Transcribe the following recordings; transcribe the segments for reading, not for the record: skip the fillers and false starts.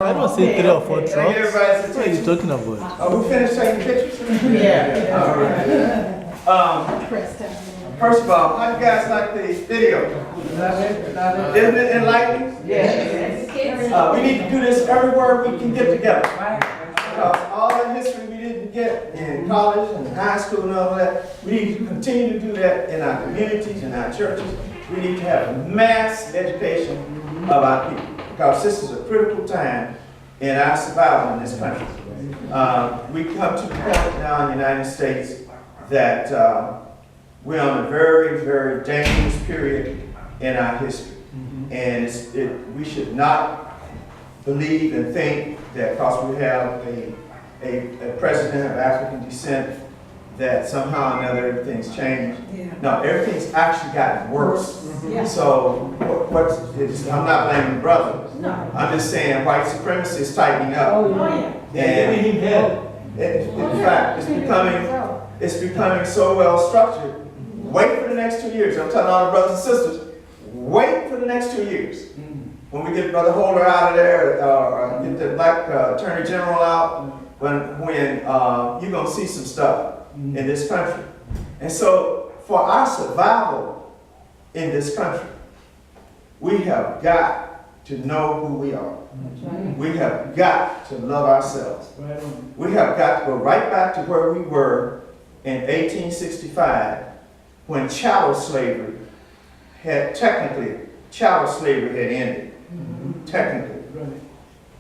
I don't see 3 or 4 trucks. Everybody's What are you talking about? we finished taking pictures? Yeah. All right. First of all, how you guys like the video? Isn't it enlightening? Yes. We need to do this everywhere we can get together. Because all that history we didn't get in college and high school and all that, we need to continue to do that in our communities, in our churches. We need to have mass education of our people. Because this is a critical time in our survival in this country. We come to the point now in the United States that we're on a very, very dangerous period in our history. And we should not believe and think that because we have a president of African descent that somehow or another everything's changed. Yeah. No, everything's actually gotten worse. Yeah. So I'm not blaming the brother. No. I'm just saying white supremacy is tightening up. Oh, yeah. And in fact, it's becoming so well structured. Wait for the next 2 years. I'm telling all the brothers and sisters, wait for the next 2 years. When we get Brother Holder out of there, or get the black attorney general out, when you're gonna see some stuff in this country. And so for our survival in this country, we have got to know who we are. We have got to love ourselves. We have got to go right back to where we were in 1865 when chattel slavery had ended. Technically.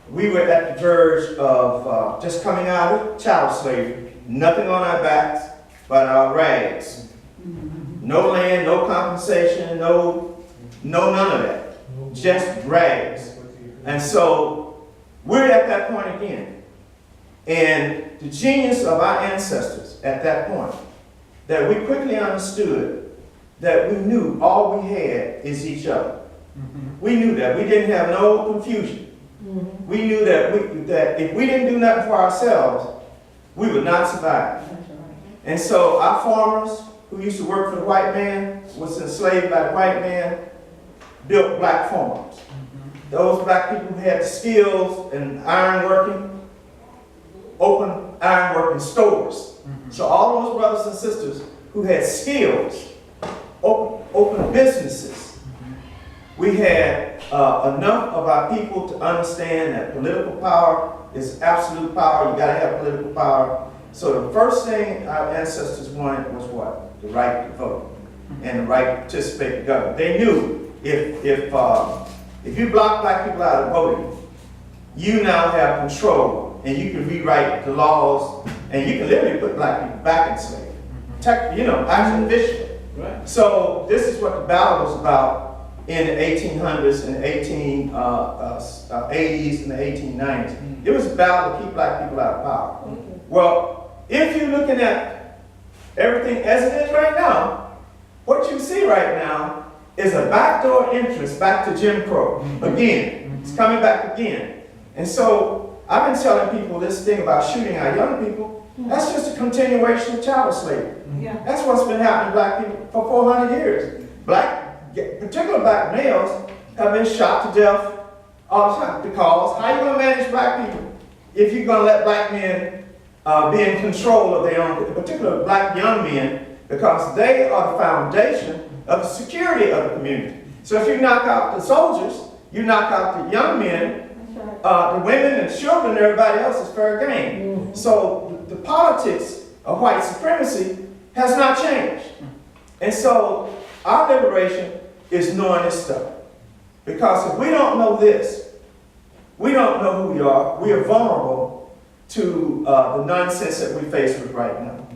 We were at the verge of just coming out of chattel slavery, nothing on our backs but our rags. No land, no compensation, no none of that. Just rags. And so we're at that point again. And the genius of our ancestors at that point, that we quickly understood that we knew all we had is each other. We knew that. We didn't have no confusion. We knew that, that if we didn't do nothing for ourselves, we would not survive. And so our farmers who used to work for the white man, was enslaved by the white man, built black farms. Those black people who had skills in ironworking, opened ironworking stores. So all those brothers and sisters who had skills, opened businesses. We had enough of our people to understand that political power is absolute power. You gotta have political power. So the first thing our ancestors wanted was what? The right to vote and the right to participate in government. They knew if you block black people out of voting, you now have control and you can rewrite the laws and you can literally put black people back in slavery. Actually officially. Right. So this is what the battle was about in the 1800s and 1880s and the 1890s. It was a battle to keep black people out of power. Well, if you're looking at everything as it is right now, what you see right now is a backdoor entrance back to Jim Crow. Again, it's coming back again. And so I've been telling people this thing about shooting our young people. That's just a continuation of chattel slavery. That's what's been happening to black people for 400 years. Particular black males have been shot to death all the time because how are you going to manage black people if you're going to let black men be in control of their own, particularly black young men, because they are the foundation of the security of the community. So if you knock out the soldiers, you knock out the young men, the women and children, and everybody else is fair game. So the politics of white supremacy has not changed. And so our liberation is knowing this stuff. Because if we don't know this, we don't know who we are. We are vulnerable to the nonsense that we face with right now.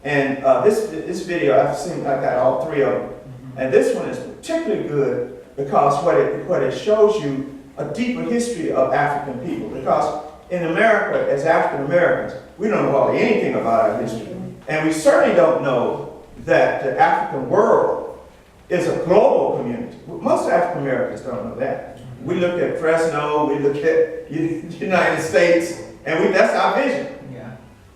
And this video, I got all three of them. And this one is particularly good because what it shows you a deeper history of African people. Because in America, as African Americans, we don't know hardly anything about our history. And we certainly don't know that the African world is a global community. Most African Americans don't know that. We look at Fresno, we look at the United States, and that's our vision.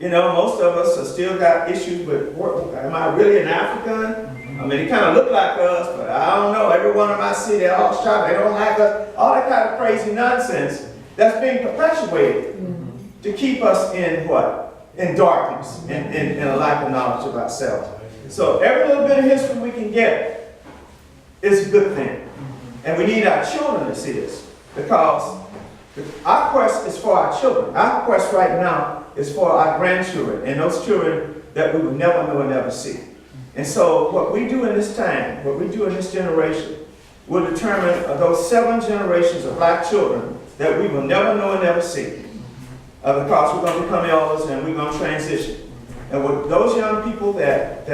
Most of us have still got issues with, am I really an African? I mean, they kind of look like us, but I don't know. Every one of them I see, they all shot, they don't like us, all that kind of crazy nonsense. that's being perpetuated to keep us in what? In darkness, in a lack of knowledge of ourselves. So every little bit of history we can get is a good thing. And we need our children to see this, because our quest is for our children. Our quest right now is for our grandchildren and those children that we will never know and never see. And so what we do in this time, what we do in this generation, will determine those 7 generations of black children that we will never know and never see. Because we're going to become elders and we're going to transition. And with those young people that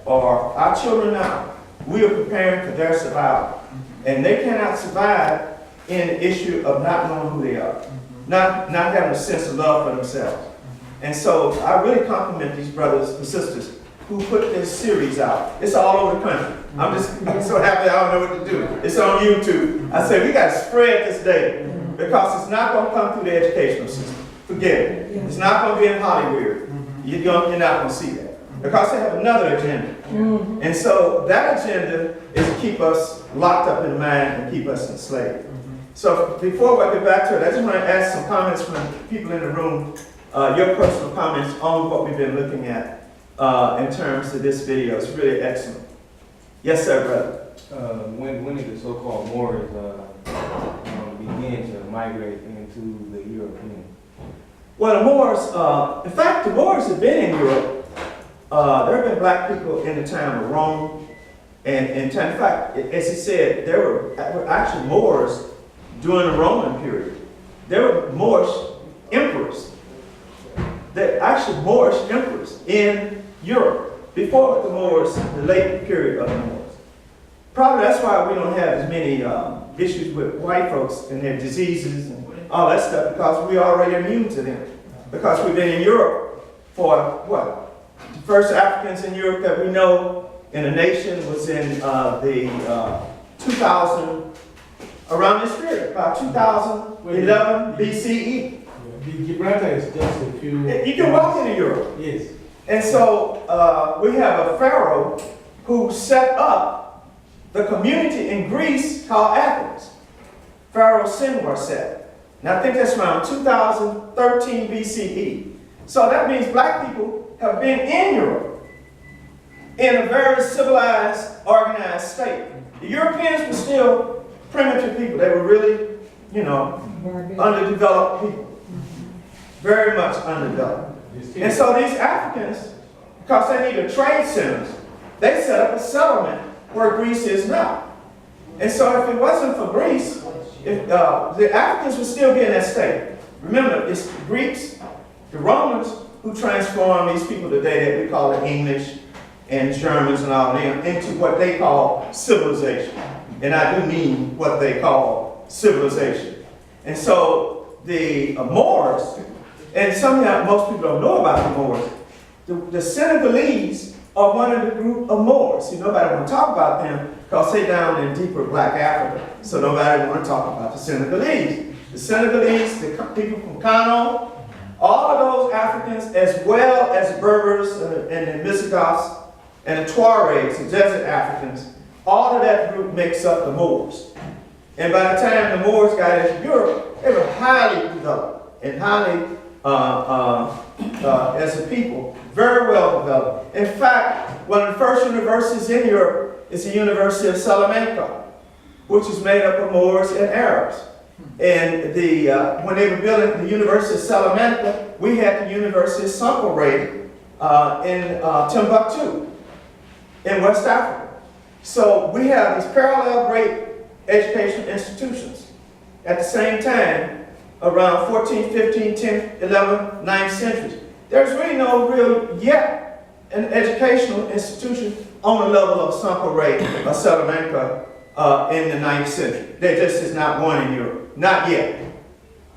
are our children now, we are preparing for their survival. And they cannot survive in the issue of not knowing who they are, not having a sense of love for themselves. And so I really compliment these brothers and sisters who put this series out. It's all over the country. I'm so happy I don't know what to do. It's on YouTube. I said, we got to spread this data, because it's not going to come through the educational system. Forget it. It's not going to be in Hollywood. You're not going to see that, because they have another agenda. And so that agenda is to keep us locked up in mind and keep us enslaved. So before I get back to it, I just want to ask some comments from people in the room, your personal comments on what we've been looking at in terms of this video. It's really excellent. Yes, sir, brother. When did the so-called Moors begin to migrate into the European? Well, the Moors, in fact, the Moors have been in Europe. There have been black people in the time of Rome. And in fact, as he said, there were actually Moors during the Roman period. There were Moorish emperors. There actually Moorish emperors in Europe before the Moors, the late period of the Moors. Probably that's why we don't have as many issues with white folks and their diseases and all that stuff, because we're already immune to them. Because we've been in Europe for what? The first Africans in Europe that we know in a nation was in the 2000, around this period, about 2011 BCE. Gibraltar is just a few. You can walk into Europe. Yes. And so we have a pharaoh who set up the community in Greece called Athens. Pharaoh Senusret. And I think that's around 2013 BCE. So that means black people have been in Europe in a very civilized, organized state. The Europeans were still primitive people. They were really, underdeveloped people. Very much underdeveloped. And so these Africans, because they needed trade centers, they set up a settlement where Greece is now. And so if it wasn't for Greece, the Africans would still be in that state. Remember, it's the Greeks, the Romans, who transformed these people today that we call the English and Germans and all them into what they call civilization. And I do mean what they call civilization. And so the Moors, and something that most people don't know about the Moors, the Senegalese are one of the group of Moors. See, nobody want to talk about them because they're down in deeper black Africa. So nobody want to talk about the Senegalese. The Senegalese, the people from Kano, all of those Africans, as well as Berbers and the Visigoths and the Tuaregs, the desert Africans, all of that group makes up the Moors. And by the time the Moors got into Europe, they were highly developed and highly, as a people, very well developed. In fact, one of the first universities in Europe is the University of Salamanca, which is made up of Moors and Arabs. And when they were building the University of Salamanca, we had the University of Sankore in Timbuktu, in West Africa. So we have these parallel great educational institutions. At the same time, around 14, 15, 10, 11, 9th centuries. There's really no real yet an educational institution on the level of Sankore or Salamanca in the 9th century. There just is not one in Europe. Not yet.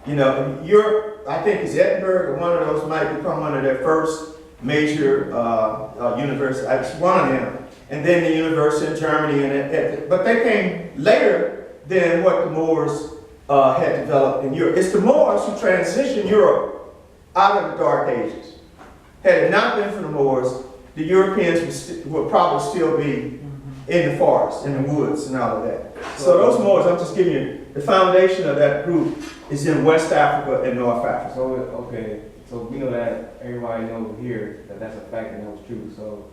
Europe, I think, is Edinburgh, or one of those might become one of their first major universities. It's one of them. And then the University of Germany. But they came later than what the Moors had developed in Europe. It's the Moors who transitioned Europe out of the Dark Ages. Had it not been for the Moors, the Europeans would probably still be in the forest, in the woods, and all of that. So those Moors, I'm just giving you the foundation of that group is in West Africa and North Africa. So, okay, so we know that everybody knows here that that's a fact and that was true. So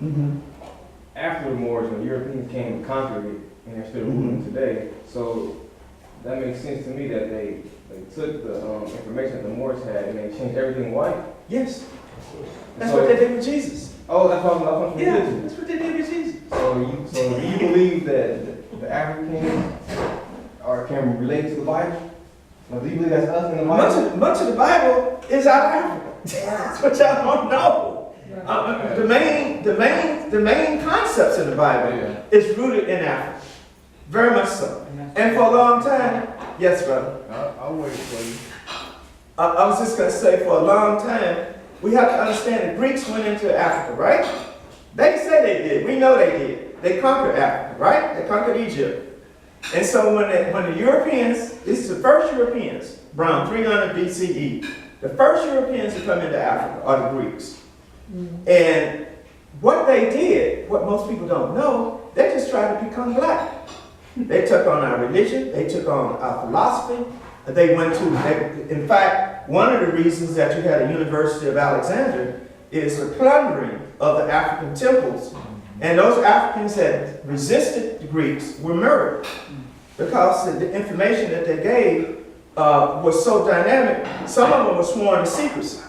after the Moors, when Europeans came and conquered it, and they're still ruling today, so that makes sense to me that they took the information that the Moors had and they changed everything white. Yes, that's So- what they did with Jesus. Oh, that's what I'm Yeah, religion. that's what they did with Jesus. So do you believe that the Africans can relate to the Bible? Now, do you believe that's us in the Bible? Much of the Bible is out of Africa. That's what y'all don't know. The main concepts in the Bible is rooted in Africa, very much so. And for a long time, yes, brother. I'll wait for you. I was just going to say, for a long time, we have to understand the Greeks went into Africa, right? They say they did. We know they did. They conquered Africa, right? They conquered Egypt. And so when the Europeans, this is the first Europeans, around 300 BCE, the first Europeans to come into Africa are the Greeks. And what they did, what most people don't know, they just tried to become black. They took on our religion, they took on our philosophy, in fact, one of the reasons that you had a University of Alexandria is the plundering of the African temples. And those Africans that resisted the Greeks were murdered because the information that they gave was so dynamic. Some of them were sworn to secrecy.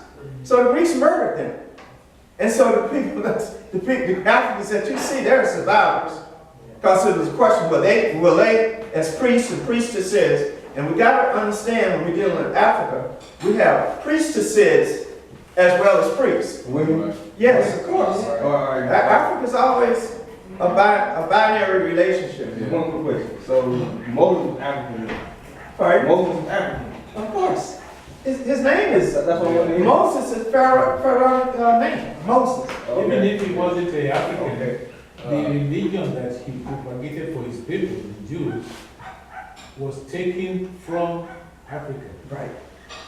So the Greeks murdered them. And so the Africans that you see, they're survivors. Because it was a question, will they as priests and priestesses, and we got to understand when we're dealing with Africa, we have priestesses as well as priests. Women? Yes, of course. Africa's always a binary relationship. Just one quick question. So Moses was African. Pardon? Moses was African. Of course. His name is, That's what I want to hear. Moses is Pharaoh's name, Moses. Even if he wasn't an African, Okay. the religion that he propagated for his people, the Jews, was taken from Africa. Right.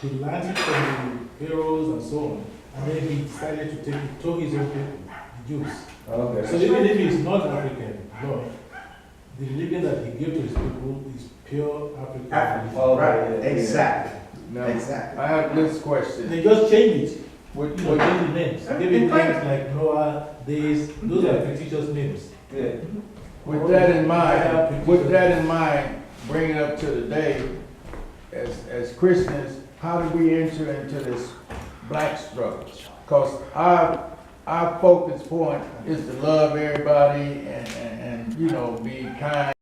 He learned it from the pharaohs and so on, and then he decided to take it to his own people, the Jews. Okay. So even if he's not African, no, the religion that he gave to his people is pure African religion. Oh, Right, yeah, yeah. exactly. Now, Exactly. I have this question. They just changed it. What, You know, change the names. Give it names like Noah, Days, those are fictitious names. Yeah. with that in mind, bring it up to today, as Christians, how do we enter into this black struggle? Because our focus point is to love everybody and be kind.